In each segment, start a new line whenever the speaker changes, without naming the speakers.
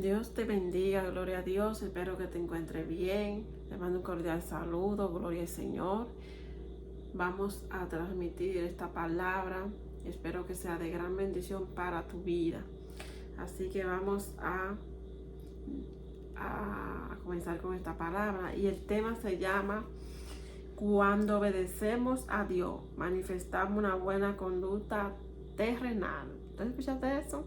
Dios te bendiga, gloria a Dios, espero que te encuentres bien. Te mando un cordial saludo, gloria al Señor. Vamos a transmitir esta palabra, espero que sea de gran bendición para tu vida. Así que vamos a comenzar con esta palabra y el tema se llama: cuando obedecemos a Dios, manifestamos una buena conducta terrenal. ¿Tú escuchaste eso?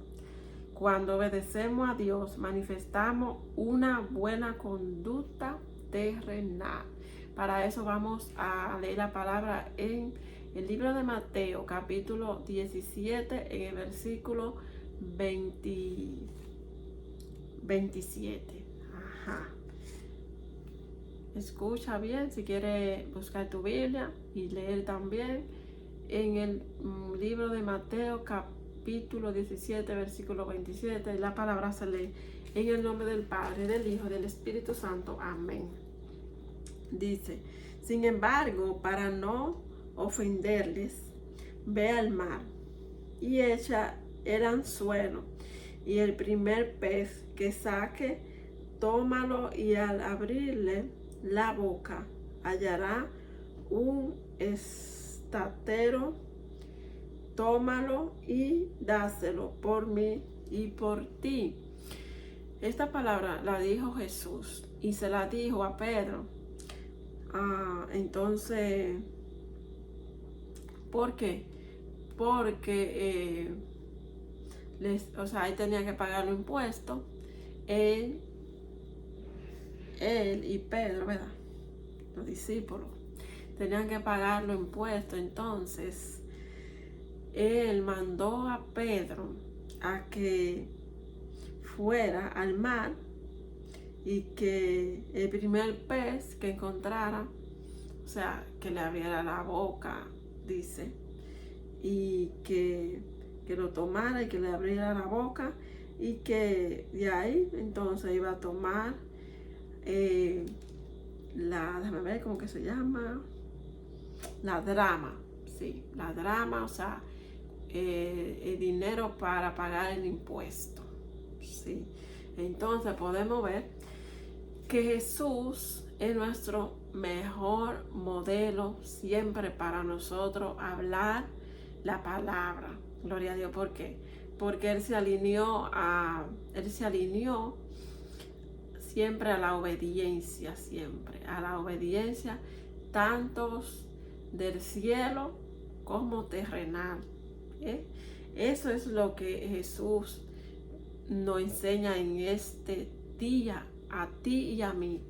Cuando obedecemos a Dios, manifestamos una buena conducta terrenal. Para eso vamos a leer la palabra en el libro de Mateo, capítulo 17, en el versículo 27. Ajá. Escucha bien si quieres buscar tu Biblia y leer también en el libro de Mateo, capítulo 17, versículo 27. La palabra se lee: en el nombre del Padre, del Hijo y del Espíritu Santo. Amén. Dice: sin embargo, para no ofenderles, ve al mar y echa el anzuelo, y el primer pez que saque, tómalo, y al abrirle la boca hallará un estatero. Tómalo y dáselo por mí y por ti. Esta palabra la dijo Jesús y se la dijo a Pedro. Entonces, ¿por qué? Porque él tenía que pagar los impuestos. Él y Pedro, ¿verdad? Los discípulos tenían que pagar los impuestos. Entonces, él mandó a Pedro a que fuera al mar y que el primer pez que encontrara, o sea, que le abriera la boca, dice, y que lo tomara y que le abriera la boca, y que de ahí entonces iba a tomar déjame ver cómo que se llama, la drama, sí, la drama, o sea, el dinero para pagar el impuesto, sí. Entonces podemos ver que Jesús es nuestro mejor modelo siempre para nosotros hablar la palabra. Gloria a Dios. ¿Por qué? Porque Él se alineó siempre a la obediencia, tanto del cielo como terrenal. Eso es lo que Jesús nos enseña en este día, a ti y a mí.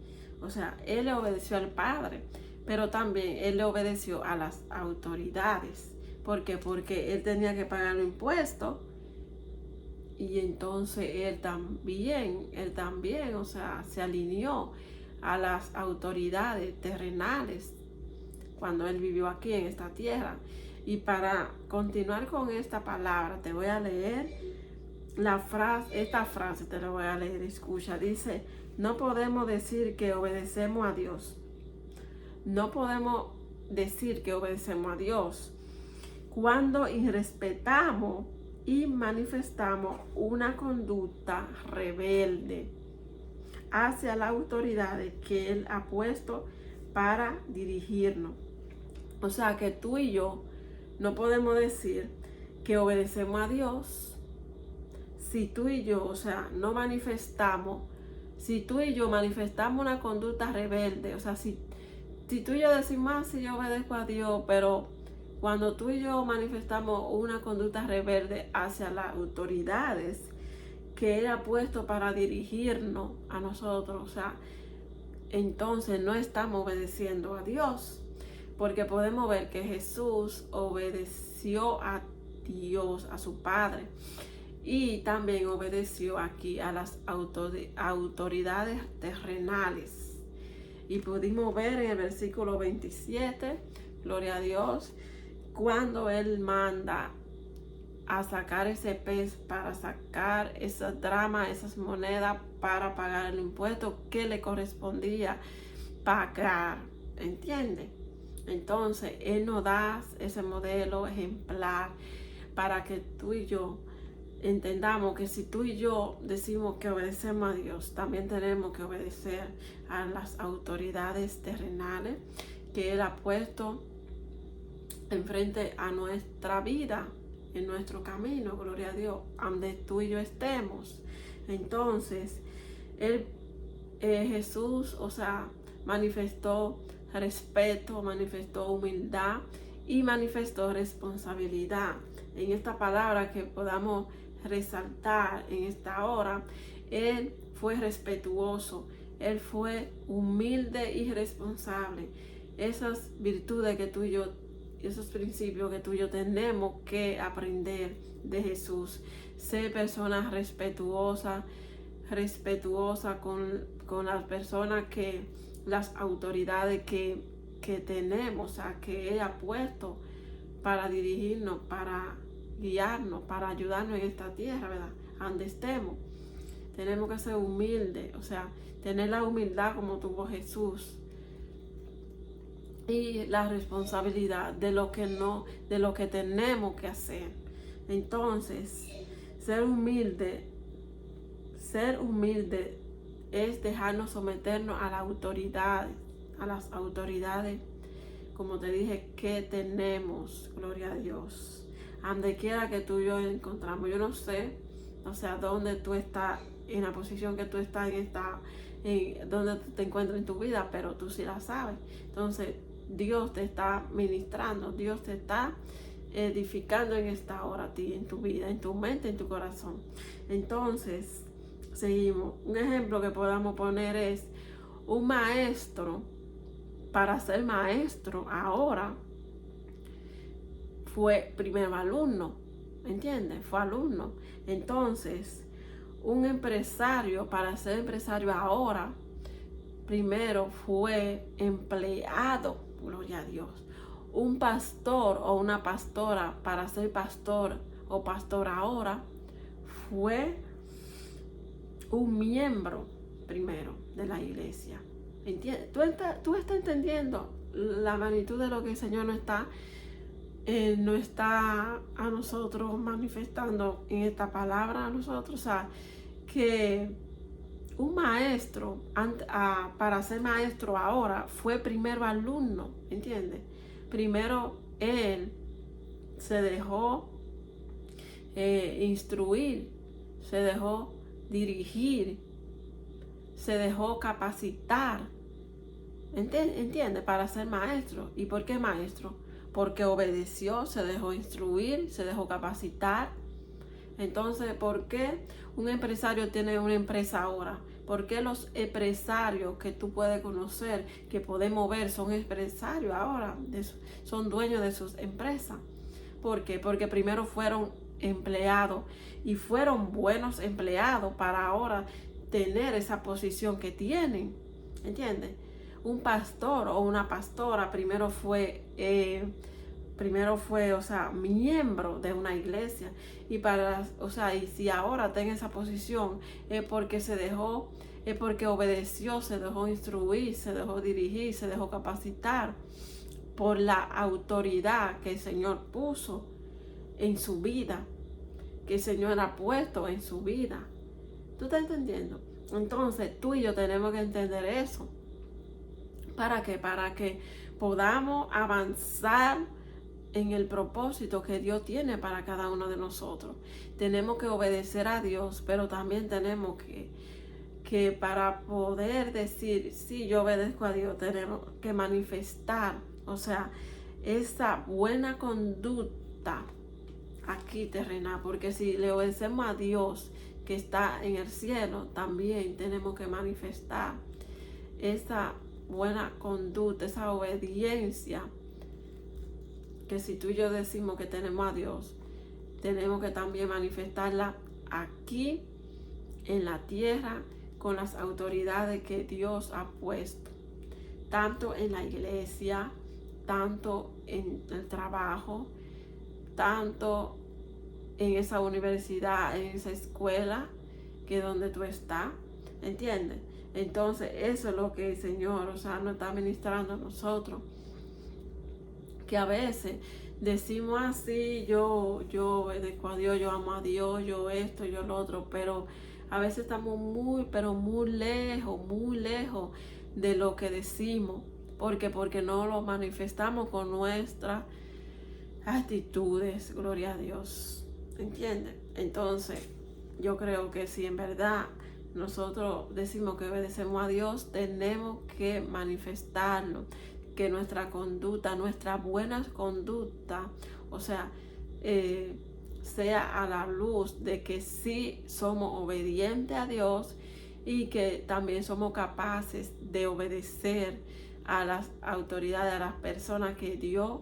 O sea, Él le obedeció al Padre, pero también Él le obedeció a las autoridades. ¿Por qué? Porque Él tenía que pagar los impuestos. Y entonces él también, o sea, se alineó a las autoridades terrenales cuando él vivió aquí en esta tierra. Y para continuar con esta palabra, te voy a leer esta frase te la voy a leer, escucha. Dice: no podemos decir que obedecemos a Dios. No podemos decir que obedecemos a Dios cuando irrespetamos y manifestamos una conducta rebelde hacia las autoridades que Él ha puesto para dirigirnos. O sea que tú y yo no podemos decir que obedecemos a Dios si tú y yo, o sea, no manifestamos, si tú y yo manifestamos una conducta rebelde. O sea, si tú y yo decimos: si yo obedezco a Dios, pero cuando tú y yo manifestamos una conducta rebelde hacia las autoridades que Él ha puesto para dirigirnos a nosotros, o sea, entonces no estamos obedeciendo a Dios. Porque podemos ver que Jesús obedeció a Dios, a su Padre, y también obedeció aquí a las autoridades terrenales. Y pudimos ver en el versículo 27, gloria a Dios, cuando Él manda a sacar ese pez, para sacar esa drama, esas monedas, para pagar el impuesto que le correspondía pagar. ¿Entiende? Entonces Él nos da ese modelo ejemplar para que tú y yo entendamos que si tú y yo decimos que obedecemos a Dios, también tenemos que obedecer a las autoridades terrenales que Él ha puesto enfrente a nuestra vida, en nuestro camino, gloria a Dios, donde tú y yo estemos. Entonces, Jesús, manifestó respeto, manifestó humildad y manifestó responsabilidad. En esta palabra que podamos resaltar en esta hora, Él fue respetuoso, Él fue humilde y responsable. Esas virtudes que tú y yo, esos principios que tú y yo tenemos que aprender de Jesús. Ser personas respetuosas con las personas las autoridades que tenemos, que Él ha puesto para dirigirnos, para guiarnos, para ayudarnos en esta tierra, ¿verdad? Donde estemos. Tenemos que ser humildes, tener la humildad como tuvo Jesús. Y la responsabilidad de lo que tenemos que hacer. Entonces, ser humilde es dejarnos someternos a las autoridades, como te dije, que tenemos, gloria a Dios. Donde quiera que tú y yo encontramos, yo no sé, dónde tú estás, en la posición que tú estás donde tú te encuentras en tu vida, pero tú sí la sabes. Entonces, Dios te está ministrando, Dios te está edificando en esta hora a ti, en tu vida, en tu mente, en tu corazón. Entonces, seguimos. Un ejemplo que podamos poner es un maestro. Para ser maestro ahora fue primero alumno, ¿entiendes? Fue alumno. Entonces, un empresario, para ser empresario ahora, primero fue empleado, gloria a Dios. Un pastor o una pastora, para ser pastor o pastora ahora, fue un miembro primero de la iglesia. ¿Entiendes? ¿Tú estás entendiendo la magnitud de lo que el Señor no está a nosotros manifestando en esta palabra a nosotros? Que un maestro, para ser maestro ahora, fue primero alumno, ¿entiendes? Primero él se dejó instruir, se dejó dirigir, se dejó capacitar, ¿entiendes? Para ser maestro. ¿Y por qué maestro? Porque obedeció, se dejó instruir, se dejó capacitar. Entonces, ¿por qué un empresario tiene una empresa ahora? ¿Por qué los empresarios que tú puedes conocer, que podemos ver, son empresarios ahora? Son dueños de sus empresas. ¿Por qué? Porque primero fueron empleados y fueron buenos empleados para ahora tener esa posición que tienen. ¿Entiendes? Un pastor o una pastora primero fue miembro de una iglesia, y y si ahora está en esa posición es porque obedeció, se dejó instruir, se dejó dirigir, se dejó capacitar por la autoridad que el Señor puso en su vida, que el Señor ha puesto en su vida. ¿Tú estás entendiendo? Entonces tú y yo tenemos que entender eso. ¿Para qué? Para que podamos avanzar en el propósito que Dios tiene para cada uno de nosotros. Tenemos que obedecer a Dios, pero también tenemos que para poder decir, sí, yo obedezco a Dios, tenemos que manifestar, esa buena conducta aquí terrenal, porque si le obedecemos a Dios que está en el cielo, también tenemos que manifestar esa buena conducta, esa obediencia, que si tú y yo decimos que tenemos a Dios, tenemos que también manifestarla aquí en la tierra con las autoridades que Dios ha puesto, tanto en la iglesia, tanto en el trabajo, tanto en esa universidad, en esa escuela que es donde tú estás, ¿entiendes? Entonces eso es lo que el Señor nos está ministrando a nosotros, que a veces decimos así, yo obedezco a Dios, yo amo a Dios, yo esto, yo lo otro, pero a veces estamos pero muy lejos de lo que decimos. Porque no lo manifestamos con nuestras actitudes, gloria a Dios. ¿Entiendes? Entonces, yo creo que si en verdad nosotros decimos que obedecemos a Dios, tenemos que manifestarlo, que nuestra conducta, nuestra buena conducta, o sea, sea a la luz de que sí somos obedientes a Dios y que también somos capaces de obedecer a las autoridades, a las personas que Dios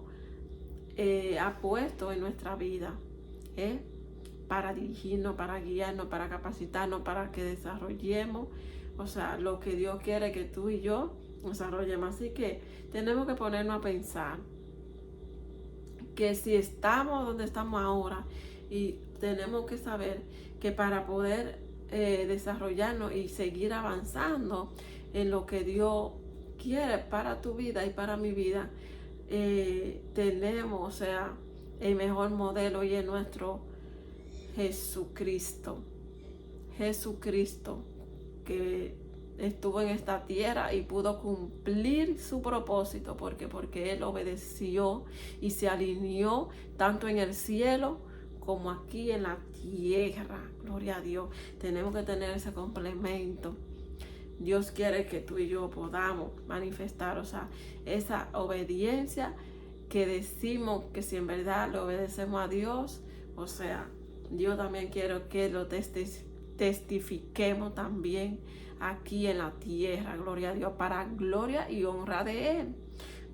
ha puesto en nuestra vida, para dirigirnos, para guiarnos, para capacitarnos, para que desarrollemos, o sea, lo que Dios quiere que tú y yo desarrollemos. Así que tenemos que ponernos a pensar que si estamos donde estamos ahora, y tenemos que saber que para poder desarrollarnos y seguir avanzando en lo que Dios quiere para tu vida y para mi vida, tenemos, o sea, el mejor modelo y es nuestro Jesucristo. Jesucristo, que estuvo en esta tierra y pudo cumplir su propósito porque Él obedeció y se alineó tanto en el cielo como aquí en la tierra. Gloria a Dios. Tenemos que tener ese complemento. Dios quiere que tú y yo podamos manifestar, o sea, esa obediencia que decimos que si en verdad le obedecemos a Dios, o sea, Dios también quiere que lo testifiquemos también aquí en la tierra, gloria a Dios, para gloria y honra de Él,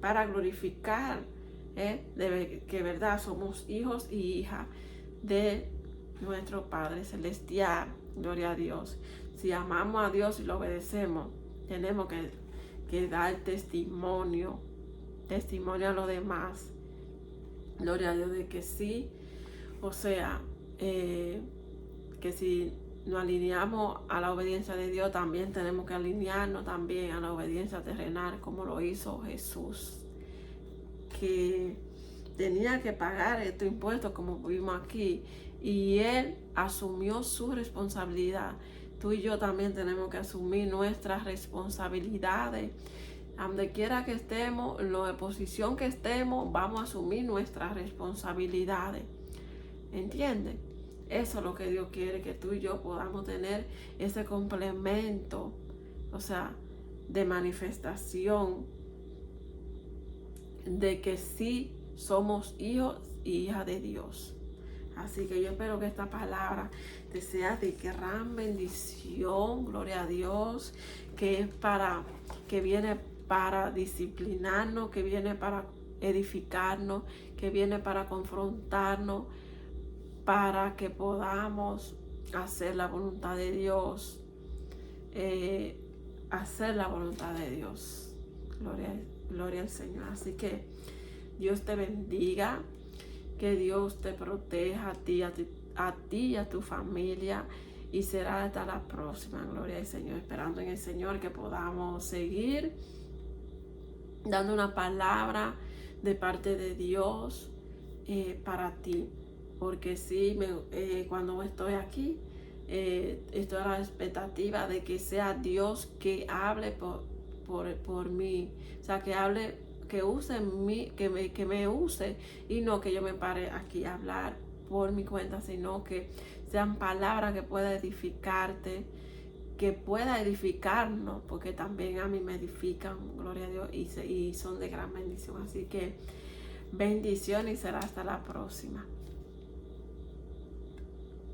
para glorificar, de que verdad somos hijos y hijas de nuestro Padre Celestial, gloria a Dios. Si amamos a Dios y lo obedecemos, tenemos que dar testimonio a los demás, gloria a Dios, de que sí, o sea, que si nos alineamos a la obediencia de Dios, también tenemos que alinearnos también a la obediencia terrenal, como lo hizo Jesús, que tenía que pagar estos impuestos como vimos aquí, y Él asumió su responsabilidad. Tú y yo también tenemos que asumir nuestras responsabilidades. Donde quiera que estemos, en la posición que estemos, vamos a asumir nuestras responsabilidades. ¿Entiendes? Eso es lo que Dios quiere, que tú y yo podamos tener ese complemento, o sea, de manifestación de que sí somos hijos y hijas de Dios. Así que yo espero que esta palabra te sea de gran bendición, gloria a Dios, que viene para disciplinarnos, que viene para edificarnos, que viene para confrontarnos, para que podamos hacer la voluntad de Dios, hacer la voluntad de Dios. Gloria al Señor. Así que Dios te bendiga, que Dios te proteja a ti y a tu familia, y será hasta la próxima. Gloria al Señor, esperando en el Señor que podamos seguir dando una palabra de parte de Dios para ti, porque sí, cuando estoy aquí, estoy a la expectativa de que sea Dios que hable por mí, o sea, que hable, que use mí, que me use, y no que yo me pare aquí a hablar por mi cuenta, sino que sean palabras que pueda edificarte, que pueda edificarnos, porque también a mí me edifican, gloria a Dios, y son de gran bendición. Así que bendición, y será hasta la próxima.